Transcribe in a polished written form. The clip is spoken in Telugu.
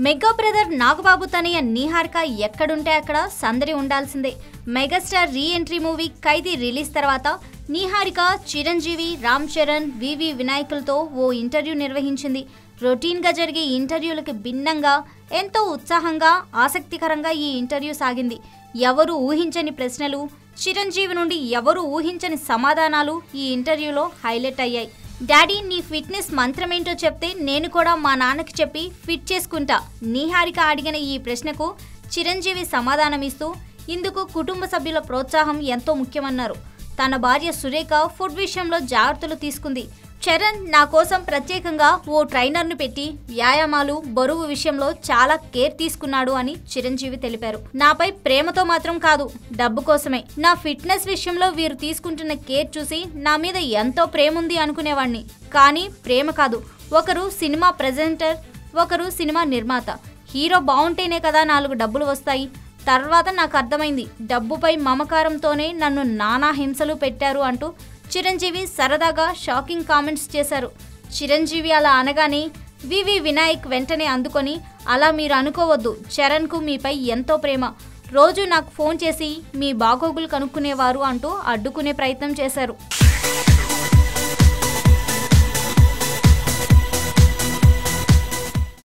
మెగా బ్రదర్ నాగబాబు తనయ్య నిహారిక ఎక్కడుంటే అక్కడ సందడి ఉండాల్సిందే. మెగాస్టార్ రీ ఎంట్రీ మూవీ ఖైదీ రిలీజ్ తర్వాత నిహారిక చిరంజీవి, రామ్ చరణ్, వివి వినాయకులతో ఓ ఇంటర్వ్యూ నిర్వహించింది. రొటీన్గా జరిగే ఇంటర్వ్యూలకు భిన్నంగా ఎంతో ఉత్సాహంగా, ఆసక్తికరంగా ఈ ఇంటర్వ్యూ సాగింది. ఎవరు ఊహించని ప్రశ్నలు, చిరంజీవి నుండి ఎవరు ఊహించని సమాధానాలు ఈ ఇంటర్వ్యూలో హైలైట్ అయ్యాయి. డాడీ, నీ ఫిట్నెస్ మంత్రమేంటో చెప్తే నేను కూడా మా నాన్నకి చెప్పి ఫిట్ చేసుకుంటా. నిహారిక అడిగిన ఈ ప్రశ్నకు చిరంజీవి సమాధానమిస్తూ ఇందుకు కుటుంబ సభ్యుల ప్రోత్సాహం ఎంతో ముఖ్యమన్నారు. తన భార్య సురేఖ ఫుడ్ విషయంలో జాగ్రత్తలు తీసుకుంది. చరణ్ నా కోసం ప్రత్యేకంగా ఓ ట్రైనర్ను పెట్టి వ్యాయామాలు, బరువు విషయంలో చాలా కేర్ తీసుకున్నాడు అని చిరంజీవి తెలిపారు. నాపై ప్రేమతో మాత్రం కాదు, డబ్బు కోసమే. నా ఫిట్నెస్ విషయంలో వీరు తీసుకుంటున్న కేర్ చూసి నా మీద ఎంతో ప్రేమ ఉంది అనుకునేవాణ్ణి. కానీ ప్రేమ కాదు, ఒకరు సినిమా ప్రెజెంటర్, ఒకరు సినిమా నిర్మాత. హీరో బాగుంటేనే కదా 4 డబ్బులు వస్తాయి. తర్వాత నాకు అర్థమైంది, డబ్బుపై మమకారంతోనే నన్ను నానా హింసలు పెట్టారు అంటూ చిరంజీవి సరదాగా షాకింగ్ కామెంట్స్ చేశారు. చిరంజీవి అలా అనగానే వివి వినాయక్ వెంటనే అందుకొని, అలా మీరు అనుకోవద్దు, చరణ్కు మీపై ఎంతో ప్రేమ. రోజు నాకు ఫోన్ చేసి మీ బాగోగులు కనుక్కునేవారు అంటూ అడ్డుకునే ప్రయత్నం చేశారు.